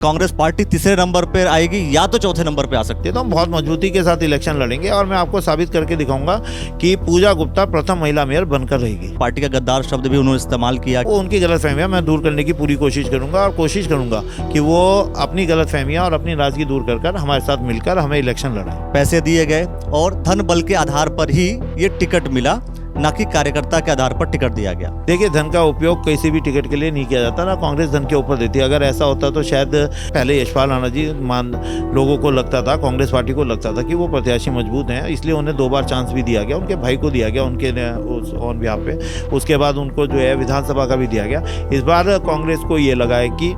Congress party तीसरे number पे आएगी या तो चौथे नंबर पे आ सकती है। तो हम बहुत मजबूती के साथ इलेक्शन लड़ेंगे और मैं आपको साबित करके दिखाऊंगा कि पूजा गुप्ता प्रथम महिला मेयर बनकर रहेगी। पार्टी का गद्दार शब्द भी उन्होंने इस्तेमाल किया। वो उनकी गलतफहमियां मैं दूर करने की पूरी कोशिश करूंगा और कोशिश करूंगा कि वो अपनी गलतफहमियां और अपनी नाराजगी दूर कर हमारे साथ मिलकर हमें इलेक्शन लड़ाएं। पैसे दिए गए और धन बल के आधार पर ही ये टिकट मिला, ना कि कार्यकर्ता के आधार पर टिकट दिया गया। देखिए, धन का उपयोग किसी भी टिकट के लिए नहीं किया जाता, ना कांग्रेस धन के ऊपर देती है। अगर ऐसा होता तो शायद पहले यशपाल राणा जी लोगों को लगता था, कांग्रेस पार्टी को लगता था कि वो प्रत्याशी मजबूत हैं, इसलिए उन्हें 2 बार चांस भी दिया गया, उनके भाई को दिया गया उनके ऑन बिहाफ पे। उसके बाद उनको जो है विधानसभा का भी दिया गया। इस बार कांग्रेस को ये लगा है कि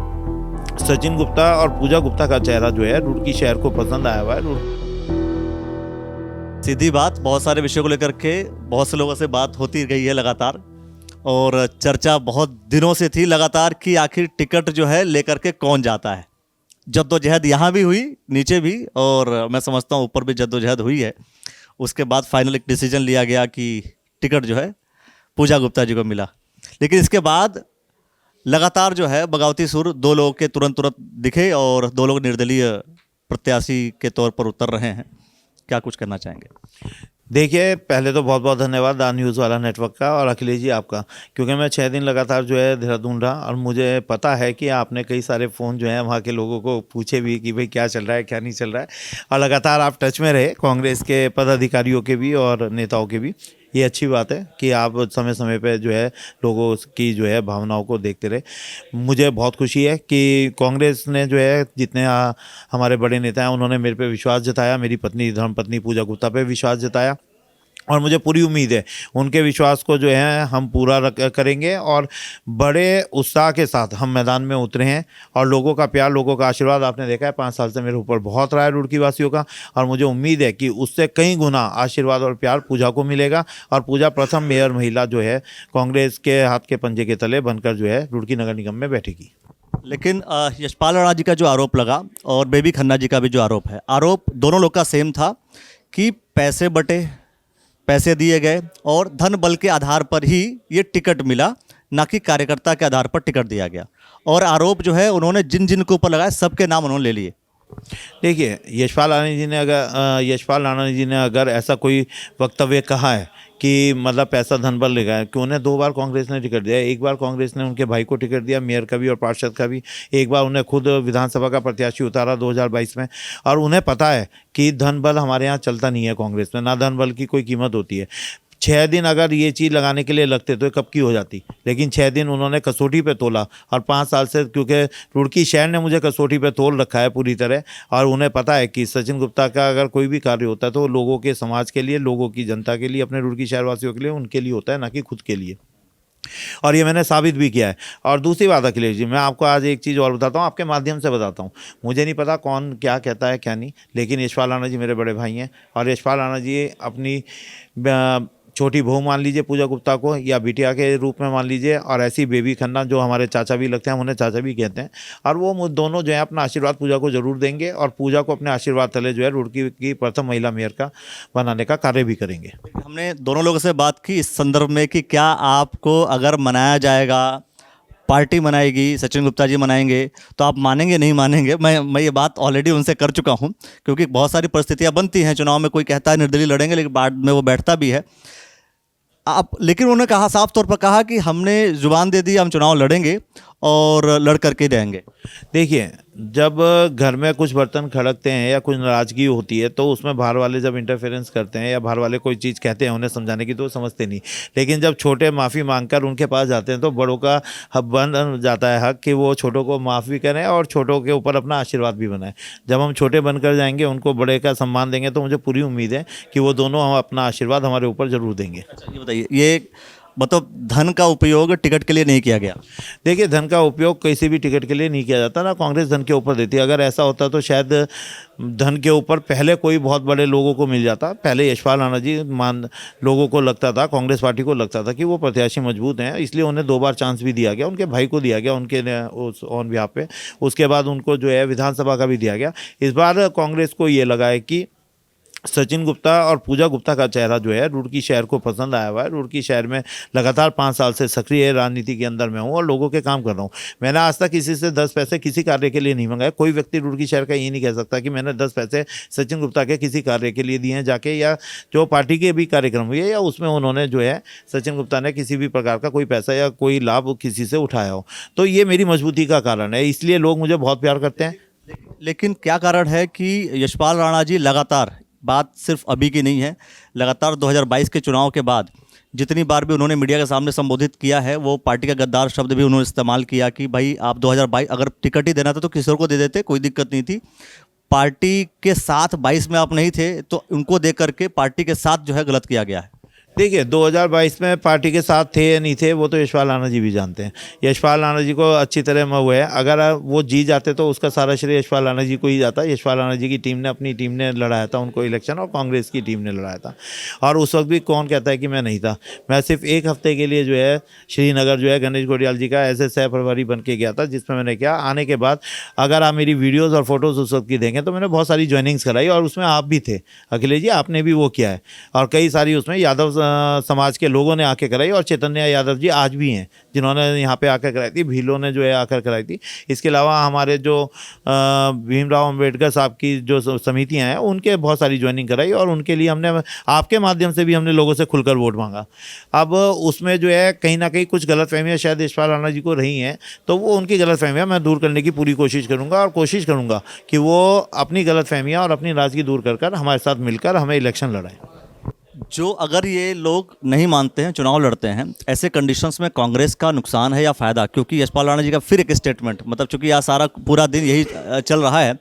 सचिन गुप्ता और पूजा गुप्ता का चेहरा जो है रुड़की शहर को पसंद आया हुआ है। सीधी बात, बहुत सारे विषयों को लेकर के बहुत से लोगों से बात होती गई है लगातार, और चर्चा बहुत दिनों से थी लगातार कि आखिर टिकट जो है लेकर के कौन जाता है। जद्दोजहद यहाँ भी हुई, नीचे भी, और मैं समझता हूँ ऊपर भी जद्दोजहद हुई है। उसके बाद फाइनल एक डिसीजन लिया गया कि टिकट जो है पूजा गुप्ता जी को मिला। लेकिन इसके बाद लगातार जो है बगावती सुर 2 लोगों के तुरंत दिखे और 2 लोग निर्दलीय प्रत्याशी के तौर पर उतर रहे हैं। क्या कुछ करना चाहेंगे? देखिए, पहले तो बहुत बहुत धन्यवाद द न्यूज़ वाला नेटवर्क का और अखिलेश जी आपका, क्योंकि मैं 6 दिन लगातार जो है देहरादून रहा और मुझे पता है कि आपने कई सारे फ़ोन जो हैं वहाँ के लोगों को पूछे भी कि भाई क्या चल रहा है, क्या नहीं चल रहा है, और लगातार आप टच में रहे कांग्रेस के पदाधिकारियों के भी और नेताओं के भी। ये अच्छी बात है कि आप समय समय पे जो है लोगों की जो है भावनाओं को देखते रहे। मुझे बहुत खुशी है कि कांग्रेस ने जो है जितने हमारे बड़े नेता हैं उन्होंने मेरे पे विश्वास जताया, मेरी पत्नी धर्मपत्नी पूजा गुप्ता पे विश्वास जताया, और मुझे पूरी उम्मीद है उनके विश्वास को जो है हम पूरा करेंगे। और बड़े उत्साह के साथ हम मैदान में उतरे हैं और लोगों का प्यार, लोगों का आशीर्वाद आपने देखा है 5 साल से मेरे ऊपर बहुत रहा है रुड़की वासियों का, और मुझे उम्मीद है कि उससे कई गुना आशीर्वाद और प्यार पूजा को मिलेगा और पूजा प्रथम मेयर महिला जो है कांग्रेस के हाथ के पंजे के तले बनकर जो है रुड़की नगर निगम में बैठेगी। लेकिन यशपाल राणा जी का जो आरोप लगा और बेबी खन्ना जी का भी जो आरोप है, आरोप दोनों लोग का सेम था कि पैसे बटे, पैसे दिए गए और धन बल के आधार पर ही ये टिकट मिला, ना कि कार्यकर्ता के आधार पर टिकट दिया गया। और आरोप जो है उन्होंने जिन जिन के ऊपर लगाए सबके नाम उन्होंने ले लिए। देखिए, यशपाल राणा जी ने अगर ऐसा कोई वक्तव्य कहा है कि मतलब पैसा धन बल लेगा, कि उन्हें 2 बार कांग्रेस ने टिकट दिया। एक बार कांग्रेस ने उनके भाई को टिकट दिया, मेयर का भी और पार्षद का भी। एक बार उन्हें खुद विधानसभा का प्रत्याशी उतारा 2022 में, और उन्हें पता है कि धन बल हमारे यहाँ चलता नहीं है कांग्रेस में, ना धन बल की कोई कीमत होती है। 6 दिन अगर ये चीज़ लगाने के लिए लगते तो कब की हो जाती, लेकिन 6 दिन उन्होंने कसौटी पे तोला। और 5 साल से, क्योंकि रुड़की शहर ने मुझे कसौटी पे तोल रखा है पूरी तरह, और उन्हें पता है कि सचिन गुप्ता का अगर कोई भी कार्य होता है तो लोगों के समाज के लिए, लोगों की जनता के लिए, अपने रुड़की शहरवासियों के लिए, उनके लिए होता है, ना कि खुद के लिए। और ये मैंने साबित भी किया है। और दूसरी बात अखिलेश जी, मैं आपको आज एक चीज़ और बताता हूँ, आपके माध्यम से बताता हूँ। मुझे नहीं पता कौन क्या कहता है क्या नहीं, लेकिन यशपाल राणा जी मेरे बड़े भाई हैं, और यशपाल राणा जी अपनी छोटी बहू मान लीजिए पूजा गुप्ता को, या बिटिया के रूप में मान लीजिए, और ऐसी बेबी खन्ना जो हमारे चाचा भी लगते हैं, हम उन्हें चाचा भी कहते हैं, और वो दोनों जो है अपना आशीर्वाद पूजा को जरूर देंगे, और पूजा को अपने आशीर्वाद तले जो है रुड़की की प्रथम महिला मेयर का बनाने का कार्य भी करेंगे। हमने दोनों लोगों से बात की इस संदर्भ में कि क्या आपको अगर मनाया जाएगा, पार्टी मनाएगी, सचिन गुप्ता जी मनाएंगे, तो आप मानेंगे नहीं मानेंगे? मैं ये बात ऑलरेडी उनसे कर चुका हूं, क्योंकि बहुत सारी परिस्थितियां बनती हैं चुनाव में। कोई कहता है निर्दलीय लड़ेंगे, लेकिन बाद में वो बैठता भी है। लेकिन उन्होंने कहा, साफ तौर पर कहा कि हमने जुबान दे दी, हम चुनाव लड़ेंगे और लड़ करके देंगे। देखिए, जब घर में कुछ बर्तन खड़कते हैं या कुछ नाराजगी होती है तो उसमें बाहर वाले जब इंटरफेरेंस करते हैं या बाहर वाले कोई चीज़ कहते हैं उन्हें समझाने की, तो समझते नहीं। लेकिन जब छोटे माफ़ी मांगकर उनके पास जाते हैं तो बड़ों का बन जाता है हक कि वो छोटों को माफ़ भी करें और छोटों के ऊपर अपना आशीर्वाद भी बनाएं। जब हम छोटे बनकर जाएंगे, उनको बड़े का सम्मान देंगे, तो मुझे पूरी उम्मीद है कि वो दोनों हम अपना आशीर्वाद हमारे ऊपर ज़रूर देंगे। ये बताइए, ये मतलब धन का उपयोग टिकट के लिए नहीं किया गया? देखिए, धन का उपयोग किसी भी टिकट के लिए नहीं किया जाता, ना कांग्रेस धन के ऊपर देती है। अगर ऐसा होता तो शायद धन के ऊपर पहले कोई बहुत बड़े लोगों को मिल जाता। पहले यशपाल राणा जी लोगों को लगता था, कांग्रेस पार्टी को लगता था कि वो प्रत्याशी मजबूत हैं, इसलिए उन्हें 2 बार चांस भी दिया गया, उनके भाई को दिया गया उनके ऑन बिहाफ पे। उसके बाद उनको जो है विधानसभा का भी दिया गया। इस बार कांग्रेस को ये लगा है कि सचिन गुप्ता और पूजा गुप्ता का चेहरा जो है रुड़की शहर को पसंद आया हुआ है। रुड़की शहर में लगातार 5 साल से सक्रिय राजनीति के अंदर मैं हूँ और लोगों के काम कर रहा हूँ। मैंने आज तक किसी से 10 पैसे किसी कार्य के लिए नहीं मंगाए। कोई व्यक्ति रुड़की शहर का ये नहीं कह सकता कि मैंने 10 पैसे सचिन गुप्ता के किसी कार्य के लिए दिए हैं जाके, या जो पार्टी के भी कार्यक्रम हुए या उसमें उन्होंने जो है सचिन गुप्ता ने किसी भी प्रकार का कोई पैसा या कोई लाभ किसी से उठाया हो। तो ये मेरी मजबूती का कारण है, इसलिए लोग मुझे बहुत प्यार करते हैं। लेकिन क्या कारण है कि यशपाल राणा जी लगातार, बात सिर्फ अभी की नहीं है, लगातार 2022 के चुनाव के बाद जितनी बार भी उन्होंने मीडिया के सामने संबोधित किया है, वो पार्टी का गद्दार शब्द भी उन्होंने इस्तेमाल किया कि भाई आप 2022 अगर टिकट ही देना था तो किसी और को दे देते, कोई दिक्कत नहीं थी। पार्टी के साथ 22 में आप नहीं थे तो उनको दे करके पार्टी के साथ जो है गलत किया गया है। देखिए 2022 में पार्टी के साथ थे या नहीं थे वो तो यशपाल राणा जी भी जानते हैं। यशपाल राणा जी को अच्छी तरह में हुआ है, अगर वो जीत जाते तो उसका सारा श्रेय यशपाल राणा जी को ही जाता। यशपाल राणा जी की टीम ने, अपनी टीम ने लड़ाया था उनको इलेक्शन, और कांग्रेस की टीम ने लड़ाया था। और उस वक्त भी कौन कहता है कि मैं नहीं था। मैं सिर्फ 1 हफ्ते के लिए जो है श्रीनगर जो है गणेश घोटियाल जी का ऐसे सह प्रभारी बन के गया था, जिसमें मैंने क्या आने के बाद अगर आप मेरी वीडियोज़ और फोटोज़ उस वक्त की देखें तो मैंने बहुत सारी ज्वाइनिंग्स कराई, और उसमें आप भी थे अखिलेश जी, आपने भी वो किया है। और कई सारी उसमें यादव समाज के लोगों ने आके कराई, और चैतन्य यादव जी आज भी हैं जिन्होंने यहाँ पे आकर कराई थी, भीलों ने जो है आकर कराई थी। इसके अलावा हमारे जो भीमराव अंबेडकर साहब की जो समितियाँ हैं उनके बहुत सारी ज्वाइनिंग कराई, और उनके लिए हमने आपके माध्यम से भी हमने लोगों से खुलकर वोट मांगा। अब उसमें जो है कहीं ना कहीं कुछ गलतफहमियाँ शायद यशपाल राणा जी को रही हैं, तो वो उनकी गलतफहमियाँ मैं दूर करने की पूरी कोशिश करूँगा, और कोशिश करूँगा कि वो अपनी गलतफहमियाँ और अपनी नाराज़गी दूर कर हमारे साथ मिलकर हमें इलेक्शन लड़ाएं। जो अगर ये लोग नहीं मानते हैं, चुनाव लड़ते हैं, ऐसे कंडीशंस में कांग्रेस का नुकसान है या फ़ायदा? क्योंकि यशपाल राणा जी का फिर एक स्टेटमेंट, मतलब चूंकि आज सारा पूरा दिन यही चल रहा है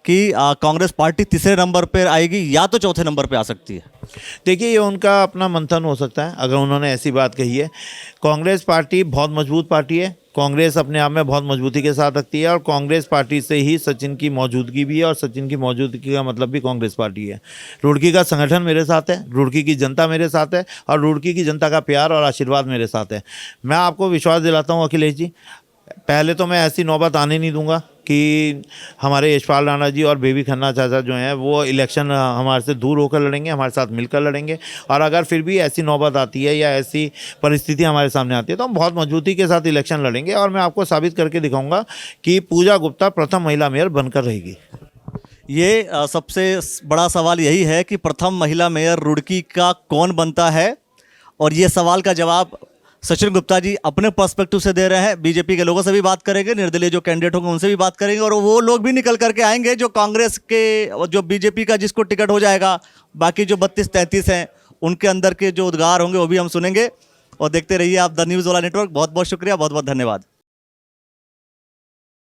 कि कांग्रेस पार्टी तीसरे नंबर पर आएगी या तो चौथे नंबर पर आ सकती है। देखिए ये उनका अपना मंथन हो सकता है अगर उन्होंने ऐसी बात कही है। कांग्रेस पार्टी बहुत मजबूत पार्टी है, कांग्रेस अपने आप में बहुत मजबूती के साथ रखती है, और कांग्रेस पार्टी से ही सचिन की मौजूदगी भी है, और सचिन की मौजूदगी का मतलब भी कांग्रेस पार्टी है। रुड़की का संगठन मेरे साथ है, रुड़की की जनता मेरे साथ है, और रुड़की की जनता का प्यार और आशीर्वाद मेरे साथ है। मैं आपको विश्वास दिलाता हूँ अखिलेश जी, पहले तो मैं ऐसी नौबत आने नहीं दूंगा कि हमारे यशपाल राणा जी और बेबी खन्ना चाचा जो हैं वो इलेक्शन हमारे से दूर होकर लड़ेंगे, हमारे साथ मिलकर लड़ेंगे। और अगर फिर भी ऐसी नौबत आती है या ऐसी परिस्थिति हमारे सामने आती है तो हम बहुत मजबूती के साथ इलेक्शन लड़ेंगे, और मैं आपको साबित करके दिखाऊंगा कि पूजा गुप्ता प्रथम महिला मेयर बनकर रहेगी। ये सबसे बड़ा सवाल यही है कि प्रथम महिला मेयर रुड़की का कौन बनता है, और ये सवाल का जवाब सचिन गुप्ता जी अपने पर्सपेक्टिव से दे रहे हैं। बीजेपी के लोगों से भी बात करेंगे, निर्दलीय जो कैंडिडेट होंगे उनसे भी बात करेंगे, और वो लोग भी निकल करके आएंगे जो कांग्रेस के, जो बीजेपी का जिसको टिकट हो जाएगा, बाकी जो 32-33 हैं उनके अंदर के जो उद्गार होंगे वो भी हम सुनेंगे। और देखते रहिए आप द न्यूज़ वाला नेटवर्क। बहुत बहुत शुक्रिया, बहुत बहुत धन्यवाद।